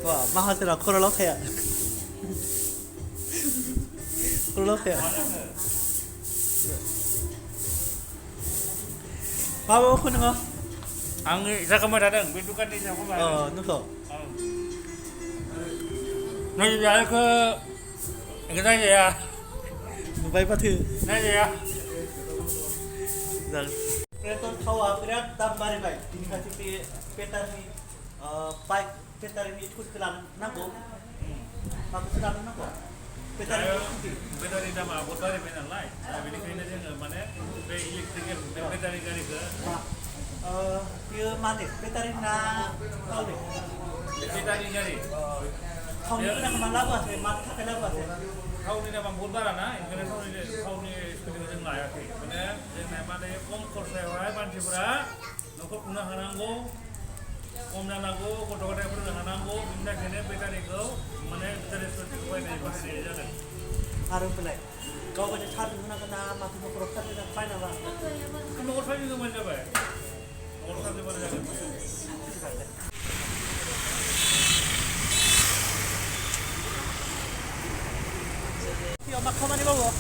와 마하스라 코로라페야 코로라페야 바보 코는 거 Ang isa ka madadang, bentukan ni siapa ba? 누가 Nanti ke kita aja ya. 누가 이파트 Nanti ya. 그래도 타와 그래 담바리 바이 이니까지 페타리 바이 페타리 이투스랑 나고 마쿠스랑 나고 페타리 Betari nama betari benar lain. Tapi di sini dia mana? Be elektrik betari kali ke? dia mana 페타리 나 타오리 Betari kali. 타오리 그냥 말라고 하세요 마타 달라고 하세요 Kau ni nama bola na, ini kau ni seperti macam layak ni. Mana? Yang nama dia kom korsewai panci pura, nukut punah hananggo, kom nanago, kotor-kotor pura hananggo, minta kene betari kau, mana betari seperti kau ni pasti dia jalan. 하루 플레이 kau baca cari guna kena mati mau proses dan final lah Nomor satu itu mana ba? Nomor satu mana jalan? Mak kemana bawa?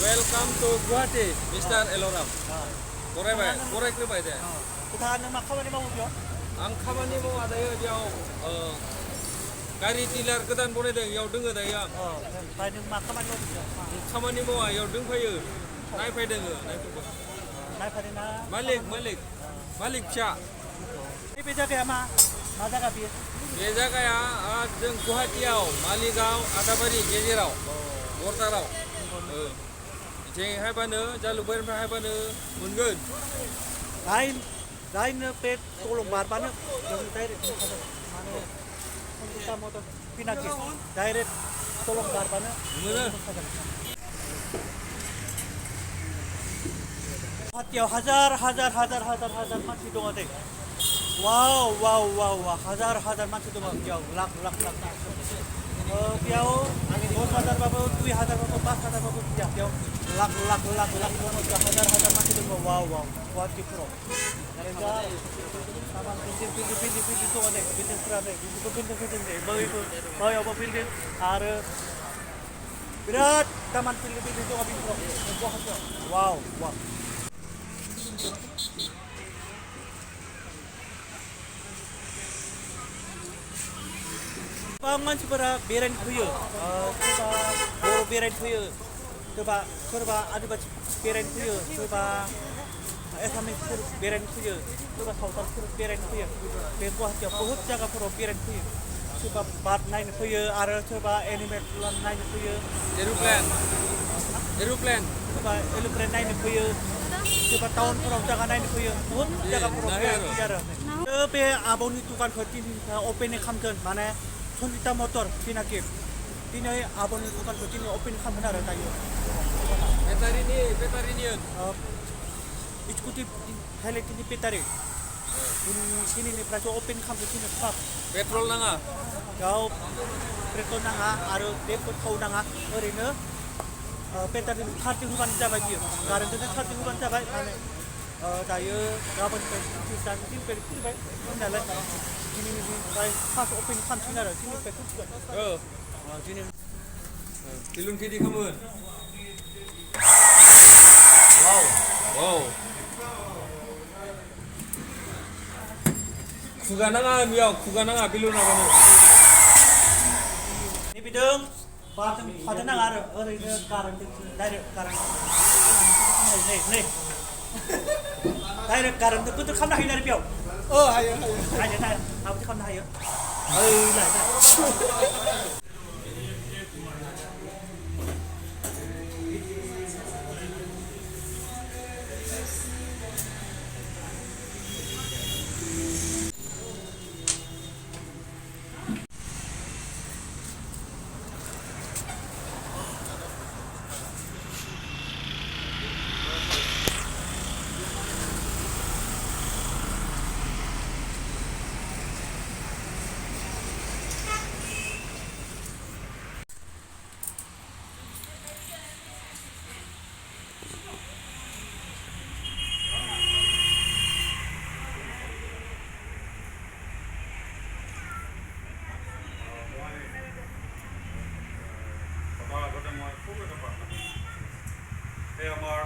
Welcome to Guwahati, Mr. Eloram. Korai bai, korai ke bai deh. Kita hanya mak kemana bawa dia? Ang khamani mau ada ya jauh. Gari tilar kedan boleh deh, jauh dengar deh yang. Baik mak kemana bawa dia? Khamani mau jauh deng payu, naik payu dengar, naik payu. Naik pada na. Malik Shah. Ini beda ke ama? Mana kah biar? Beza kaya, jeng Guwahati jauh, Maligau, Adabari, Gejirau, Gortarau. Jeng hai bana, jalur ber hai bana, mungkin. Lain pet tolong barban yang direct mana kita motor pinaki direct tolong barban Mana? hatiau hazar masih dong ada wow hazar masih dong jauh lak piau 10,000 babu 2,000 babu 5,000 babu piau lak hazar masih dong wow kuat di pro sama pilih tuh ada pilih kerana pilih deh bawa apa pilih ada berat taman pilih tuh apa pro wow Pangan sebera beren kuyu, coba boro beren kuyu, coba ada baca beren kuyu, coba kami beren kuyu, coba sautan beren kuyu, bekuah dia बहुत जगह पर beren kuyu, coba bat naik kuyu, ada coba animal naik kuyu, Aeroplane. coba aeroplane naik kuyu, coba tahun per jagah naik kuyu, बहुत जगह पर kuyu ada. Coba abang itu kan kerja open kamkan mana? Sonita motor pinakip. Tinay abon itu kan begini open kamera ada tayo. Betari ni. Ikuti highlight ini petari. Ini sini nih praso open kam begini pak. Petrol nanga. Kau petrol nanga, ada depot kau nanga. Orangnya petari hati huban jabai dia. Karena itu hati huban jabai. Tayo kapan pesan ini baik. Mendalam. Sini baik pas open kam sini ada. Sini petrol juga. Sini. Tilun kidi kamu. Wow. Kuga nanga bilun apa ni? Ini bidung, pada nang ada, ini karang direct karang. Nih, direct karang tu betul kamu nak hilang piau. Ayo. Aku kamu nak ayo. Ayo.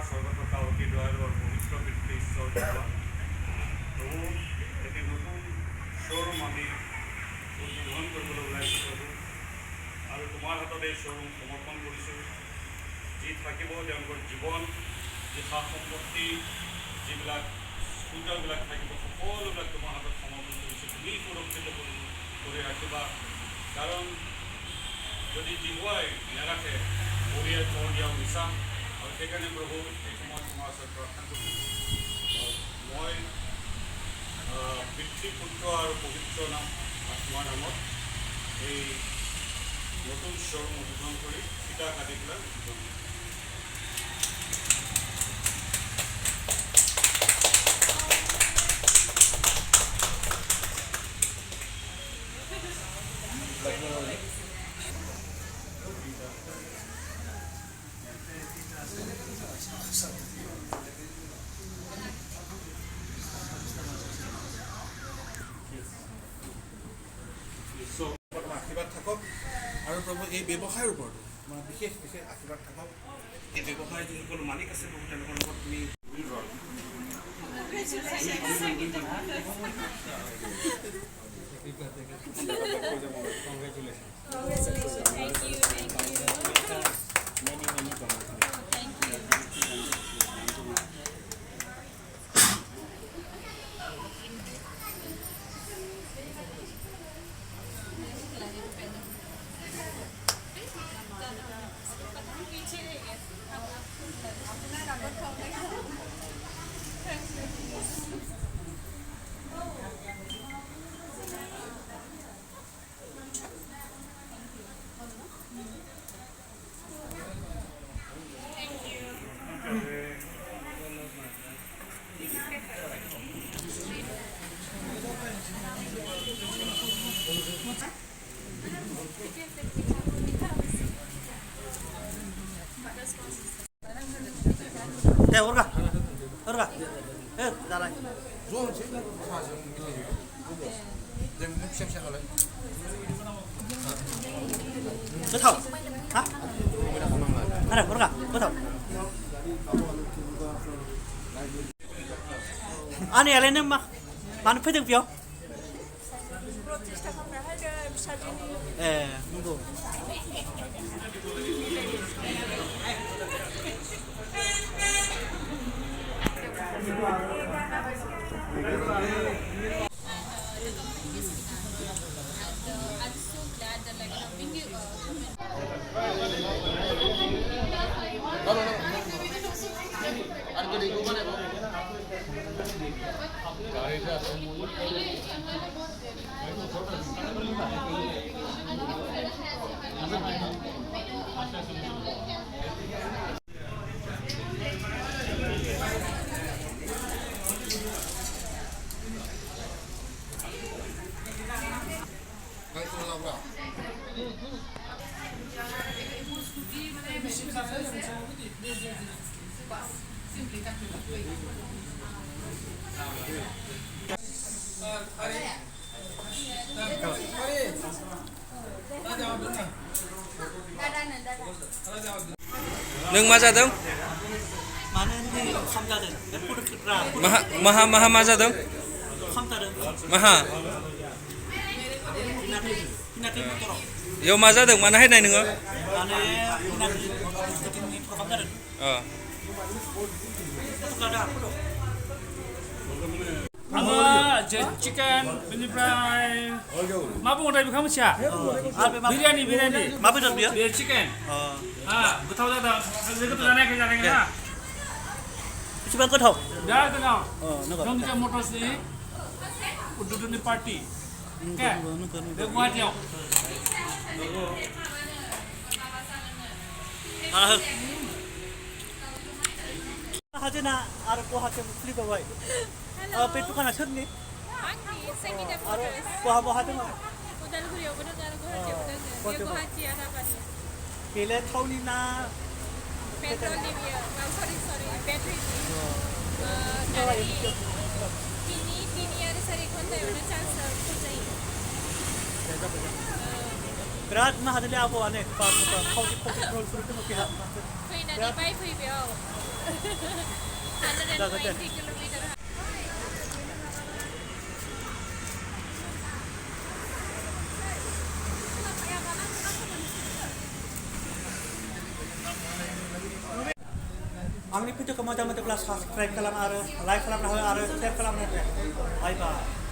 স্বর্গত কাউকে দয়ালু আর পবিত্র বৃত্তি ঈশ্বর ধন্যবাদ প্রভু এটি নতুন showroom আমি উদ্বোধন কৰিবলৈ ওলাইছোঁ প্ৰভু আৰু তোমাৰ হাতত এই শ্ব'ৰুম সমৰ্পণ কৰিছোঁ যি থাকিব তেওঁলোকৰ জীৱন যি সা সম্পত্তি যিবিলাক স্কুটাৰবিলাক থাকিব সকলোবিলাক তোমাৰ হাতত সমৰ্পণ কৰিছোঁ তুমি সুৰক্ষিত কৰি ৰাখিবা কাৰণ যদি জীৱাই নাৰাখে পৰিয়াল চৰ দিয়াও মিছা আৰু সেইকাৰণে প্ৰভু এই সময়ত তোমাৰ ওচৰত প্ৰাৰ্থনা কৰিছোঁ মই পিতৃপুত্ৰ আৰু পবিত্ৰ নাম তোমাৰ নামত এই নতুন শ্ব'ৰুম উদ্বোধন কৰি ফিটা কাটি পেলাই উদ্বোধন কৰিছোঁ আশীৰ্বাদ থাকক আৰু প্ৰভু এই ব্যৱসায়ৰ ওপৰতো আমাৰ বিশেষ বিশেষ আশীৰ্বাদ থাকক এই ব্যৱসায়ৰ যিসকল মালিক আছে প্ৰভু তেওঁলোকৰ লগত তুমি 오르가 나라 betul hah ada oruga betul 아니 엘레는 막 많은 패딩뼈 예 누구 नों मा जादों? मानो ओंखाम जादों बे फट'ग्राफा माहा मा जादों? ओंखाम जादों माहा? पिनाकि मटराव इयाव मा जादों? मानो हायनाय नोङो? माने पिनाकि मटरनि ओंखाम जादों फट'ग्राफा फट' आङो चिकेन बेनिफ्राय मा बुङो दा बेखौ मिथिया बिरियानि मा बेदर बियो? बे चिकेन गोथाव जादों गोथाव जानायाखै जानाय नङा बेसेबां गोथाव बिराद गोथाव नंगौ रंजिता मटर्सनि उद्बोधननि पार्टि बे गुवाहाटियाव 하진아 아르 고하게 풀리고와이 베뚜가나 쳤니? आंनि सेकिदा आरो फट'स बहा बहा दङ उदालगुरियावबो दङ आरो गुवाहाटियावबो दङ बे गुवाहाटि आदाबारि बेले थावनि ना पेट्रलनि बियो सरि बेटारिनि गारि तिनि आरो 4 घन्टायावनो चार्ज फुल जायो बिराद मा हादोंलै आबौआनो थावनि पेट्रल सुरु दङ बेहा फैनानै बायफै बेयाव 120 kilometer. आंनि भिडिअखौ मोजां मोनोब्ला साबस्क्राइब खालाम आरो लाइक खालामना हो आरो शेयार खालामना हो बाय बाय